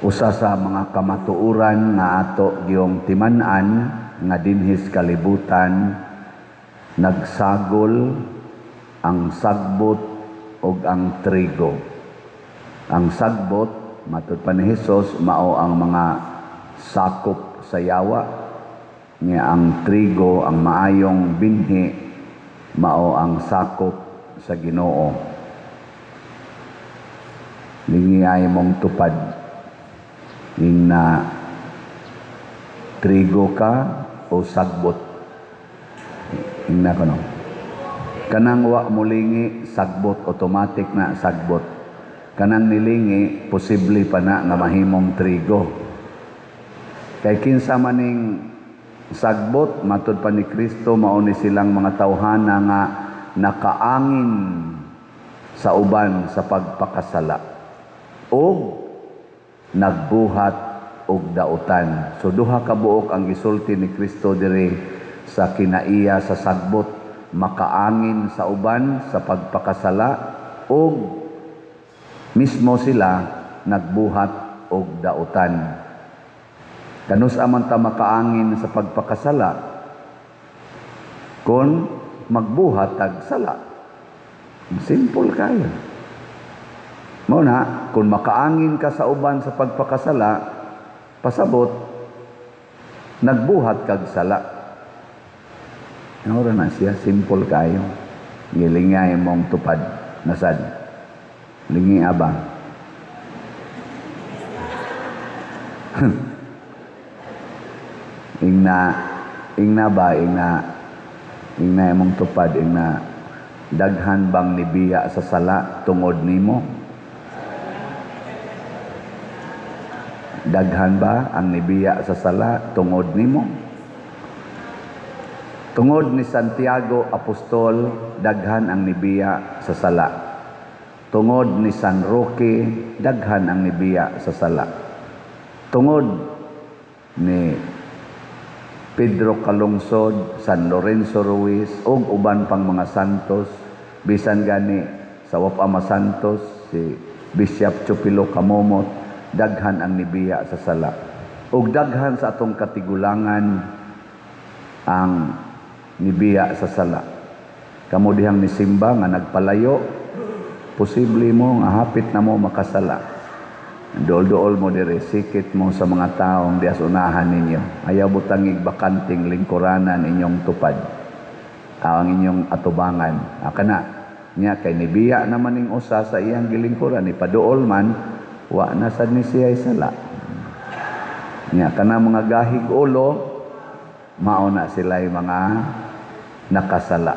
Usa sa mga kamatuoran nga ato giyong timan-an nga dinhis kalibutan, nagsagol ang sagbot ug ang trigo. Ang sagbot, matud pa ni Hesus, mao ang mga sakop sa yawa, niya ang trigo, ang maayong binhi, mao ang sakop sa Ginoo. Lingiyay mong tupad ing na trigo ka o sagbot. Ing na kono. Kanang wa mulingi sagbot, automatic na sagbot. Kanang nilingi posible pa na nga mahimong trigo. Kay kinsa maning sagbot matud pa ni Kristo mao ni silang mga tawhana nga nakaangin sa uban sa pagpakasala o nagbuhat og dautan. So duha ka buok ang gisulti ni Kristo diri sa kinaiya sa sagbot, makaangin sa uban sa pagpakasala o mismo sila nagbuhat og dautan. Kanus aman ta makaangin sa pagpakasala kung magbuhat tag sala. Simple kayo. Mao na, kung makaangin ka sa uban sa pagpakasala, pasabot nagbuhat kag sala. Ora na siya, simple kayo. Gilingay mong tupad nasad. Lingi abang. ingna imong tupad, ingna daghan bang nibiya sa sala tungod nimo? Daghan ba ang nibiya sa sala tungod nimo? Tungod ni Santiago Apostol, daghan ang nibiya sa sala. Tungod ni San Roque, daghan ang nibiya sa sala. Tungod ni Pedro Calungsod, San Lorenzo Ruiz, ug uban pang mga santos, bisan gani sa Wapama Santos, si Bishop Chupilo Kamomot, daghan ang nibiya sa sala. Ug daghan sa atong katigulangan ang nibiya sa sala. Kamo dihang nisimba nga nagpalayo, posible mo nga hapit na mo makasala. Dool-dool mo dire, sikit mo sa mga taong dias unahan ninyo. Ayaw butangig bakanting lingkuranan inyong tupad. Ang inyong atubangan. Kana, niya kay nibiya naman ning usa sa iyang gilingkuran. Ipaduol man, wa na sad ni siya sala. Niya, kana mga gahig ulo, mauna sila'y mga nakasala.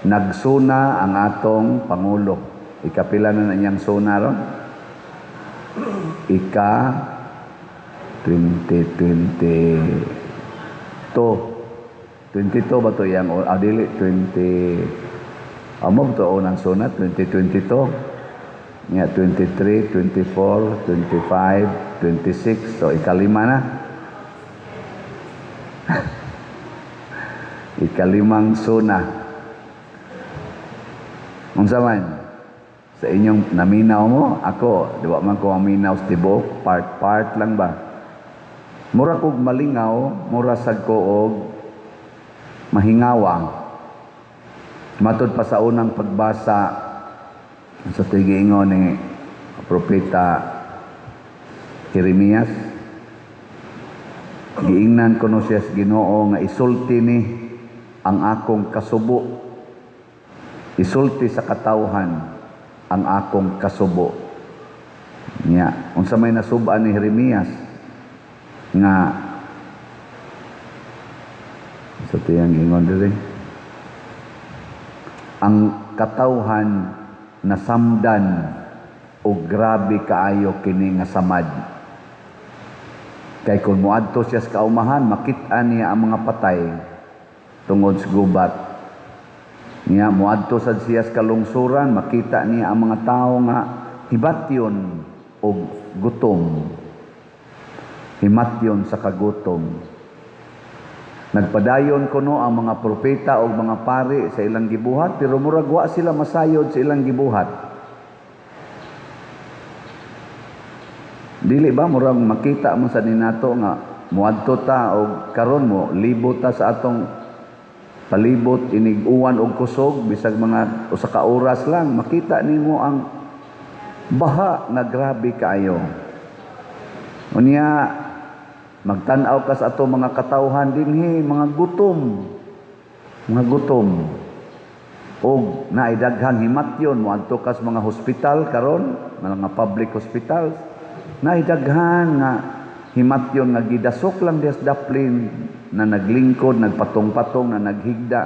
Nagsuna ang atong Pangulo. Ikapila na niyang suna ron? Ika 2022 ba to yang adili 20 amo to unang sunat 2022 nya 23 24 25 26 so ikalima na ikalimang suna unsa man sa inyong naminaw mo, ako, diwa man ko aminaw sa tibok, part lang ba? Mura kog malingaw, mura sad ko og mahingawang. Matud pa sa unang pagbasa sa tigingon ni propeta Jeremias, giingnan ko no siya sa Ginoo nga isulti ni ang akong kasubo, isulti sa katawhan ang akong kasubo. Nya, unsa may nasubaan ni Jeremias nga sa tiyang ingon diri, ang katawhan nasamdan o grabe kaayo kini nga samad. Kay kung muadto siya sa kaumahan, makita niya ang mga patay tungod sa gubat. Niya muadto sad siya sa kalungsuran, makita niya ang mga tao nga hibatyon og gutom. Himatyon sa kagutom. Nagpadayon kuno ang mga propeta o mga pari sa ilang gibuhat, pero murag wa sila masayod sa ilang gibuhat. Dili ba murang makita mo sa ninato nga muadto ta og karon mo libot ta sa atong palibot inig uwan og kusog bisag mga usa ka oras lang makita nimo ang baha nga grabe kaayo. Unya magtan-aw ka sa ato mga katawhan dinhi mga gutom. Mga gutom. Og naay daghang himatyon moadto ka sa mga hospital karon, mga public hospitals. Naay daghan nga himatyon nga gidasok lang dias daplin na naglingkod, nagpatong-patong, na naghigda.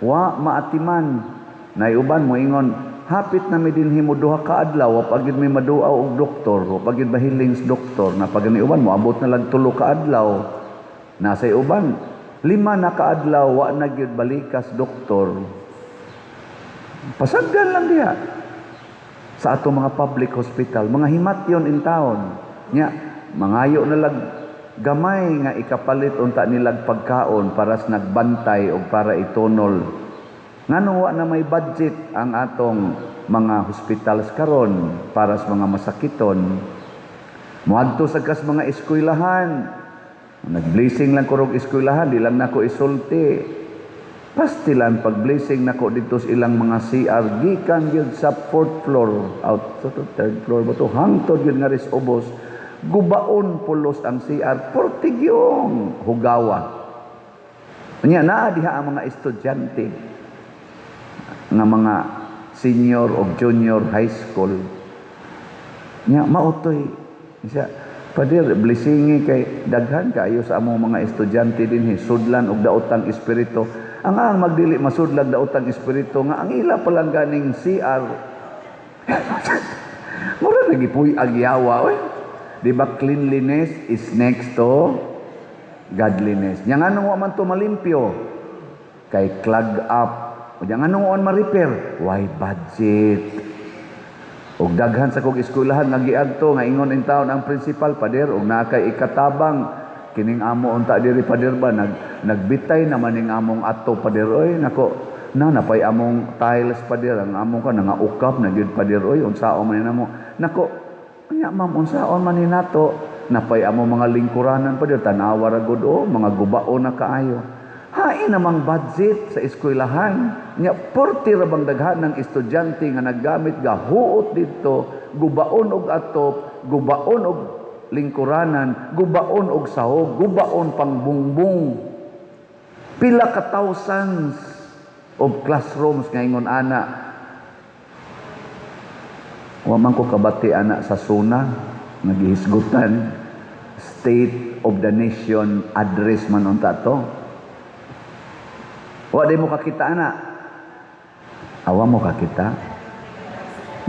Wa maatiman. Naay uban mo ingon, hapit na mi dinhi mo duha ka adlaw, wa pagid mi maduaw og doktor, wa pagid mahiling sa doktor, na pag ni uban mo abot na lang 3 ka adlaw. Nasay uban 5 na ka adlaw, wa na gyud balikas doktor. Pasagdan lang diha sa ato mga public hospital, mga himatyon in town. Nya, mangayo na lag gamay nga ikapalit unta nilag pagkaon para sa nagbantay o para itunol. Ngano wa na may budget ang atong mga hospitals karon para sa mga masakiton. Muadto sa kas mga eskwelahan. Nag-blessing lang ko og eskwelahan, di lang nako isulti. Pastilan pag-blessing nako dito sa ilang mga CR gikan gyud sa 4th floor out sa 3rd floor ba to hangtod gyud nga ris ubos gubaon pulos ang CR portigyong hugawa. Unya naa diha ang mga estudyante nga mga senior o junior high school. Nya mautoy siya Padir, blessingi kay daghan kaayo sa among mga estudyante dinhi sudlan og daotang espiritu. Ang magdili masudlag daotang espiritu nga ang ila palang ganing CR. Mura nagipuy agyawa oy. Di ba cleanliness is next to godliness. Yang anong wa man to malimpyo kay clog up. O yang anong wa ma-repair, why budget. Og daghan sa kong eskwelahan nga giadto nga ingon in taon ang principal pader og nakay ikatabang kining amo unta diri pader ba nagbitay naman ning among ato pader oy nako napay among tiles pader ang among ka nga ukap na gyud pader oy unsaon man namo nako nya ma'am unsaon man ni nato napay among mga lingkuranan pader tanawa ra gud mga gubaon na kaayo. Hain namang budget sa eskwelahan. Nya 40 ra bang daghan ng estudyante nga naggamit gahuot dito, gubaon og atop, gubaon og lingkuranan, gubaon og sahog, gubaon pang bungbong. Pila ka thousands of classrooms nga ingon ana. Wa man ko kabati ana sa SUNA nagihisgutan State of the Nation address man unta to. Wa di mo kakita na. Awa mo kakita.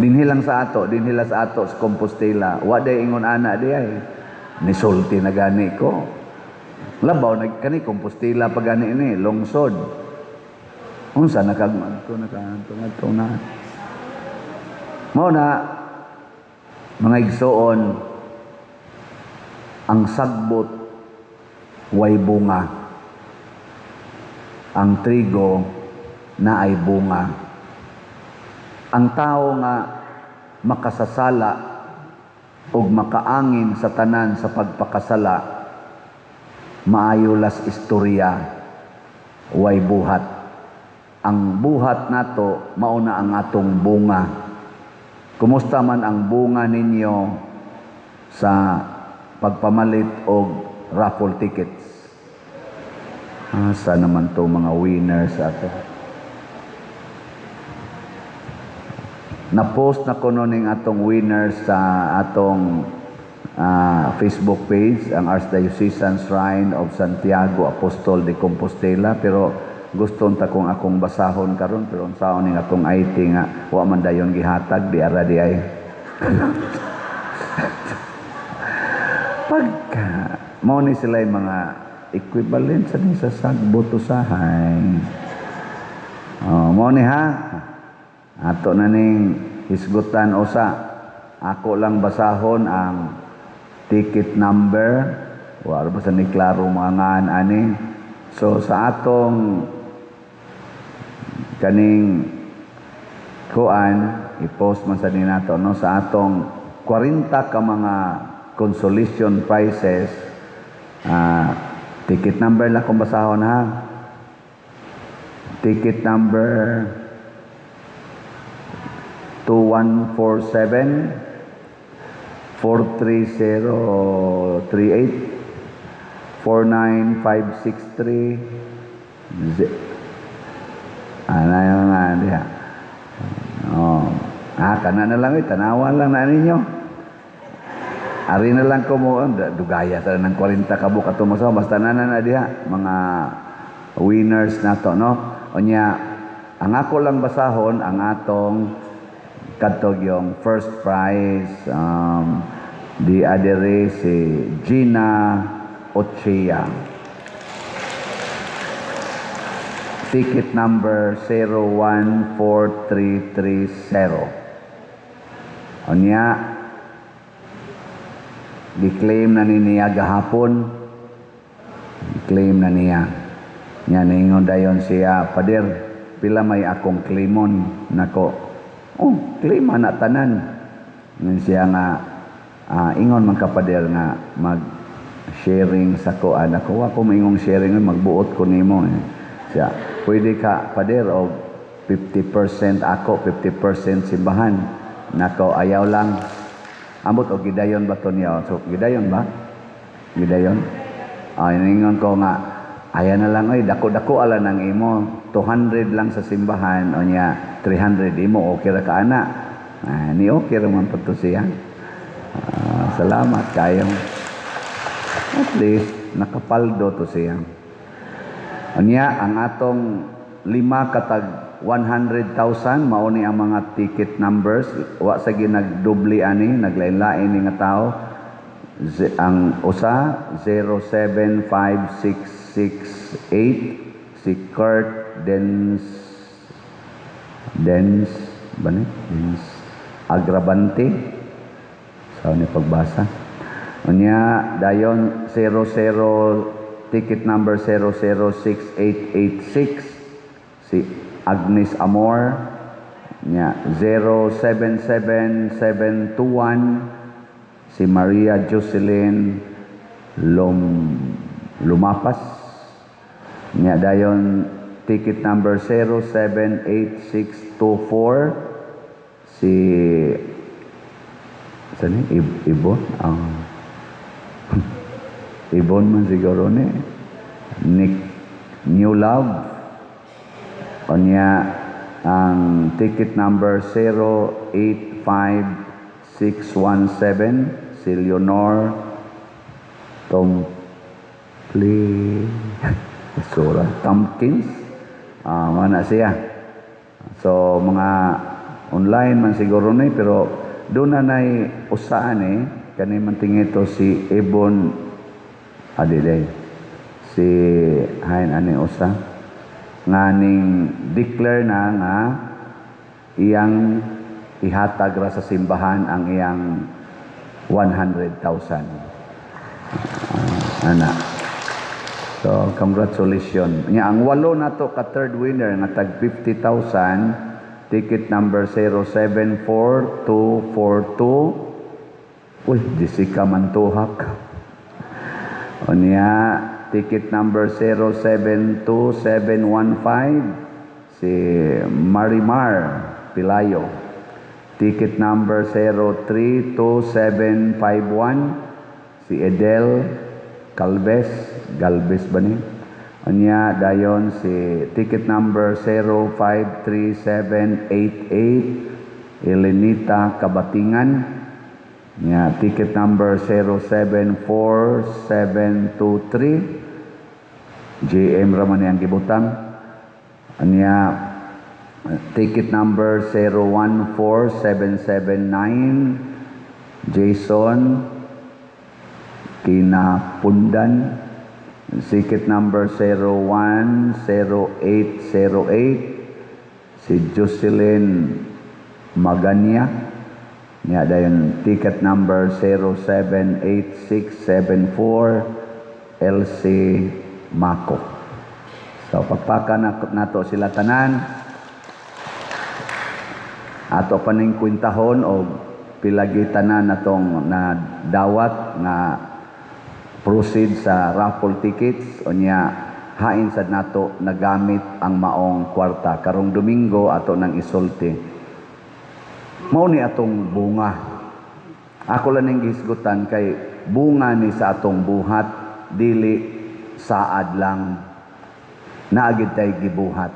Dinhilang sa ato, dinhila sa ato sa Compostela. Wa di ingon ana di ay. Nisulti na gani ko. Labaw na kani Compostela pa gani ini, lungsod. Unsa nakagmanto na. Mao na mga igsoon ang sagbot way bunga. Ang trigo na ay bunga. Ang tao nga makasasala o makaangin sa tanan sa pagpakasala, maayo las istorya, way buhat. Ang buhat nato, mauna ang atong bunga. Kumusta man ang bunga ninyo sa pagpamalit og raffle tickets? Asa naman to mga winners ato. Na-post na ko ning atong winners sa atong Facebook page, ang Archdiocesan Shrine of Santiago Apostol de Compostela, pero gusto ta kong akong basahon karon pero unsaon ning atong IT nga wa man dayon gihatag di ara di ay. Pagka mo ni sila mga equivalent sa sagbot usahay. Mo ni ha. Ato na ning hisgutan usa. Ako lang basahon ang ticket number. Wa ba sa ni klaro mga ngan ani. So sa atong kaning kuan i-post man sa nato no sa atong 40 ka mga consolation prizes. Ticket number lang kung basahon ha. Ticket number 2147 43038 49563 ano yung nga diha. Kana na lang tanawan lang na ninyo. Ari na lang ko mo dugaya sa ng 40 ka buka tumasaw basta na diha mga winners nato no. Unya ang ako lang basahon ang atong kadtog yung first prize di adere si Gina Ochia. Ticket number 014330. Unya di-claim na niya gahapon. Claim na niya. Nya ningon dayon siya, "Pader, pila may akong claimon nako." "Oh, claim na tanan." Ngan siya nga ingon man ka pader nga mag-sharing sa ko ako. Ako maingong sharing magbuot ko nimo. Siya, "Pwede ka pader og 50% ako, 50% simbahan." Nako, ayaw lang. Ambot o gidayon ba to niya? So, gidayon ba? Gidayon? Iningon ko nga, ayaw na lang, dako-dako ala ng imo. 200 lang sa simbahan, o niya, 300 imo, okay ra ka ana. Ni okay ra man po to siya. Salamat kayo. At least, nakapaldo to siya. O niya, ang atong 5 katag 100,000 mao ni ang mga ticket numbers. Wa sa ginagdubli ani, naglain-lain ni nga tao. Ang usa 075668 si Kurt Dens bani Dens Agravante sa ni pagbasa. Unya dayon 00 ticket number 006886 si Agnes Amor nya 077721 si Maria Jocelyn Lumapas nya dayon ticket number 078624 si sani Ibon Ibon man siguro ni Nick New Love. Onya ang ticket number 085617 si Leonor Tompkins. Mana siya. So mga online man siguro ni pero doon na nay usaan kani man tingito si Ebon Adelay. Si hain ani usa nganing declare na nga iyang ihatag ra sa simbahan ang iyang 100,000 ana. So congratulations nya ang walo nato ka third winner nga tag 50,000 ticket number 074242 Jessica Mantuhak. Unya ticket number 072715 si Marimar Pilayo. Ticket number 032751 si Edel Galvez ba ni? Anya dayon si ticket number 053788 Elenita Kabatingan. Nya ticket number 074723 JM Raman yang gibutang. Anya ticket number 014779 Jason Kinapundan. Ticket number 010808 si Jocelyn Maganya. Nya dayon ticket number 078674 LC Mako. So pagpaka nato sila tanan ato paning kwintahon og pilagitanan natong na dawat nga proceed sa raffle tickets unya hain sad nato nagamit ang maong kwarta karong Domingo ato nang isulti. Mao ni atong bunga. Ako lang ning gihisgutan kay bunga ni sa atong buhat dili saad lang naagid tay gibuhat.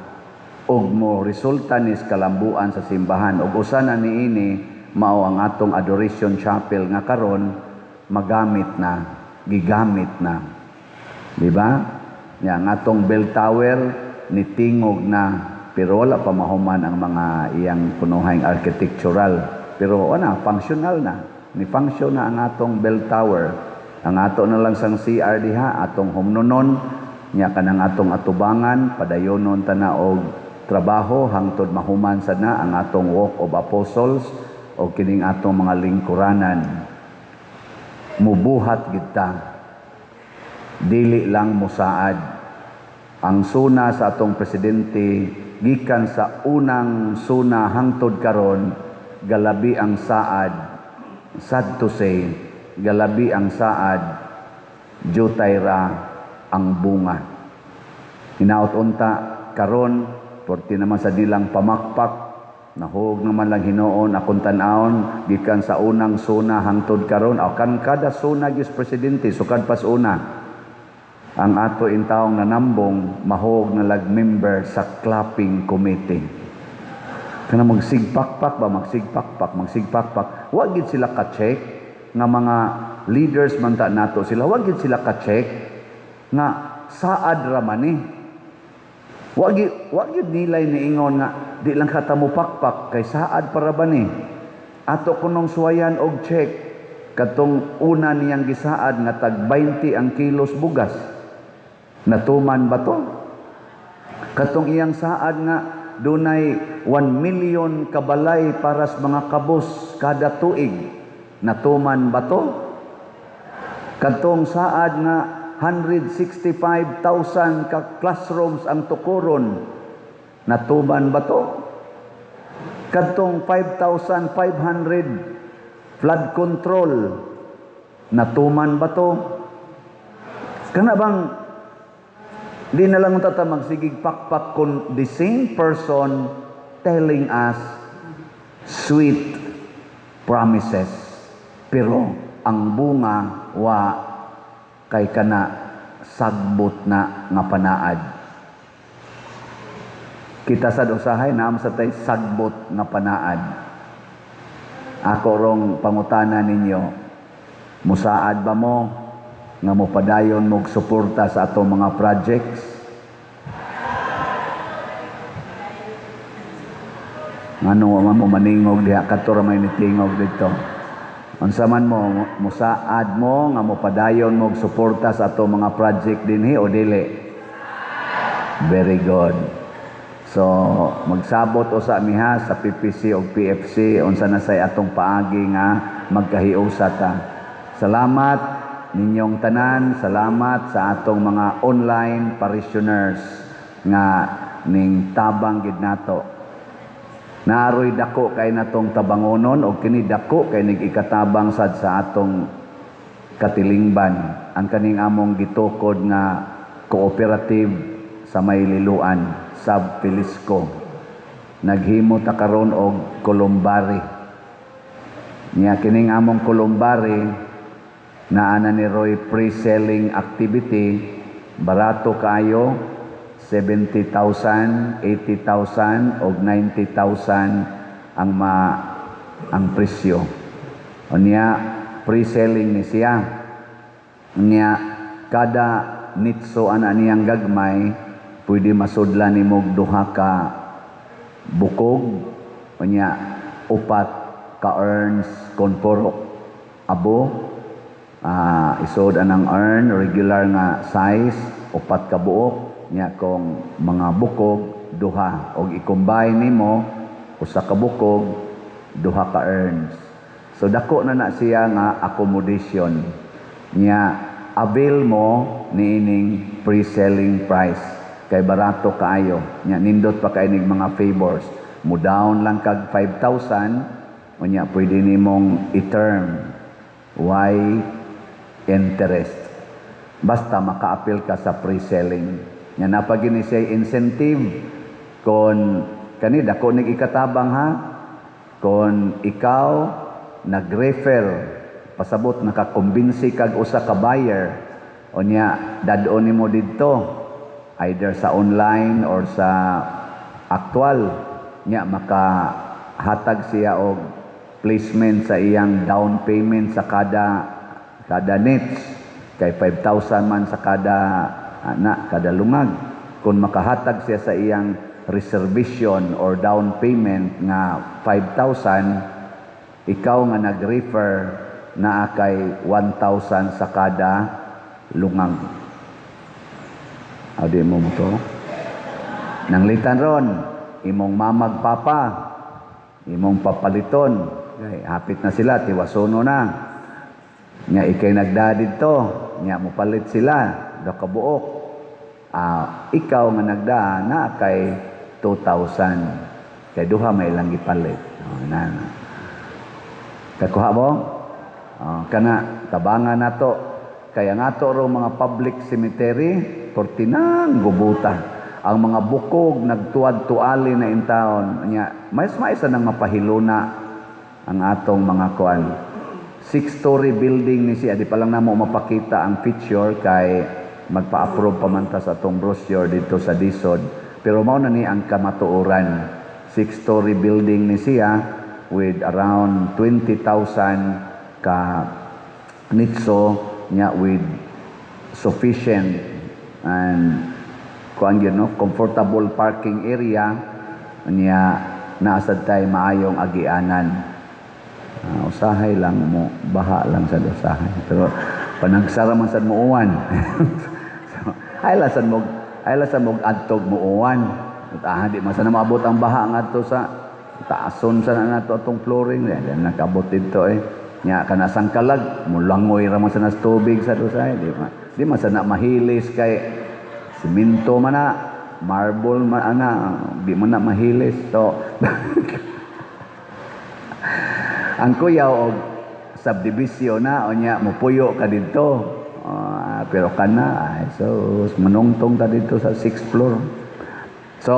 Og mo resulta ni kalambuan sa simbahan og usa na niini mao ang atong adoration chapel nga karon magamit na, gigamit na. Di ba? Yang atong bell tower nitingog na pero wala pa mahuman ang mga iyang punuhang architectural. Pero ana, functional na. Ni function na ang atong bell tower. Ang ato na lang sang CR diha, atong humnonon, nya kanang atong atubangan, padayonon ta na og trabaho hangtod mahuman sad na ang atong walk of apostles o kining atong mga lingkuranan. Mubuhat kita. Dili lang musaad. Ang suna sa atong presidente gikan sa unang suna hangtod karon galabi ang saad, sad to say, galabi ang saad, jutay ra ang bunga. Hinaut unta karon porti naman sa dilang pamakpak, nahog naman lang hinoon akong tan-aon gikan sa unang suna hangtod karon o kan kada suna gis presidente sukad pas una ang ato intawong nanambong mahog na lag member sa clapping committee. Kana magsigpakpak ba magsigpakpak wa gid sila ka-check nga mga leaders man ta nato sila wa gid sila ka-check nga saad ra man ni. Wag nilay ni ingon nga di lang kata mo pakpak kay saad para ba ni. Ato kunong suwayan og check katong una niyang gisaad nga tag 20 ang kilos bugas. Natuman ba to? Katong iyang saad nga dunay 1 million kabalay para sa mga kabos kada tuig. Natuman ba to? Katong saad nga 165,000 ka classrooms ang tukuron. Natuman ba to? Kadtong 5,500 flood control. Natuman ba to? Kana bang di na lang tata magsigig pakpak kung the same person telling us sweet promises. Pero ang bunga wa kay kana sagbot na nga panaad. Kita sad usahay naam sa tay sagbot nga panaad. Ako rong pangutana ninyo, musaad ba mo nga mopadayon mog suporta sa atong mga projects? Ngano wa mo maningog diha kadto ra may nitingog dito. Unsa man mo musaad mo nga mopadayon mo suporta sa ato mga project dinhi o dili? Very good. So magsabot usa miha sa PPC o PFC unsa na say atong paagi nga magkahiusa ta. Salamat ninyong tanan, salamat sa atong mga online parishioners nga ning tabang gid nato. Naaroy dako kay natong tabangonon o kini dako kay nag-ikatabang sad sa atong katilingban. Ang kaning among gitukod nga cooperative sa Mayliluan, Sub Pilisco. Naghimo ta karon og kulumbari. Nya kining among kulumbari naana ni Roy pre-selling activity, barato kayo. 70,000, 80,000 o 90,000 ang presyo. Unya pre-selling ni siya. Unya kada nitso ana niyang gagmay pwede masudlan nimo duha ka bukog. Unya upat ka urns kon purok abo. Isod anang urn regular nga size upat ka buok. Nya kung mga bukog duha og i-combine nimo usa ka bukog duha ka urns. So dako na siya nga accommodation. Nya avail mo niining pre-selling price kay barato kaayo. Nya nindot pa kay ning mga favors. Mo down lang kag 5,000 Unya pwede nimong i-term why interest. Basta maka-appeal ka sa pre-selling. Nya napagini siya incentive kon kani dako nig ikatabang ha. Kon ikaw nag-refer pasabot nakakumbinsi kag usa ka buyer unya dadon nimo didto either sa online or sa actual nya makahatag siya og placement sa iyang down payment sa kada nets kay 5,000 man sa kada lungag. Kung makahatag siya sa iyang reservation or down payment nga 5,000, ikaw nga nag-refer na kay 1,000 sa kada lungag. Adi mo to? Nanglitan ron, imong mamagpapa, imong papaliton. Okay, hapit na sila, tiwasono na. Nga ikay nagdadid to, nga mupalit sila, do kabuok. Ikaw nga nagda na kay 2,000. Kay duha may lang gipalit. Kakuha mo? Kana, tabangan na to. Kaya nga to ro mga public cemetery, portinang gubuta. Ang mga bukog, nagtuad-tuali na intaon. Mais nang mapahiluna ang atong mga kuan. 6-story building ni siya. Di pa lang na mo mapakita ang picture kay magpa-approve pa man ta sa atong brochure dito sa DSOD. Pero mao na ni ang kamatuoran. 6-story building ni siya with around 20,000 ka nitso niya with sufficient and comfortable parking area niya naasad tay maayong agianan. Usahay lang mo, baha lang sa usahay. Pero panagsara man sad mo uwan. So, ay lasan mo adtog mo uwan. Di man sana maabot ang baha ngadto sa taason sa nato atong flooring. Yan nakabot dito Nya kana sangkalag mulangoy ra man sa nas tubig sa usahay, di man sana mahilis kay simento man na, marble man di man na mahilis. So ang kuyaw og subdivision na unya mupuyo ka didto. Pero kana so manungtong ta dito sa 6th floor. So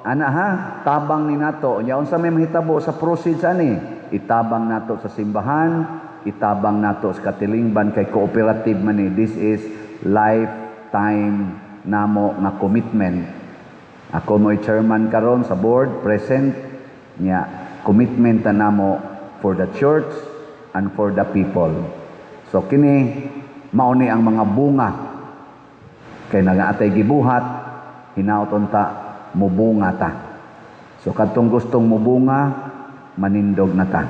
ana ha, tabang ni nato unya unsa may mahitabo sa proceeds ani? Itabang nato sa simbahan, itabang nato sa katilingban kay cooperative man ni. This is lifetime namo nga commitment. Ako mo'y chairman karon sa board present nya commitment na namo for the church and for the people. So kini mao ni ang mga bunga kay nagaatay gibuhat hinaoton ta mubunga ta. So kadtong gustong mubunga manindog na ta.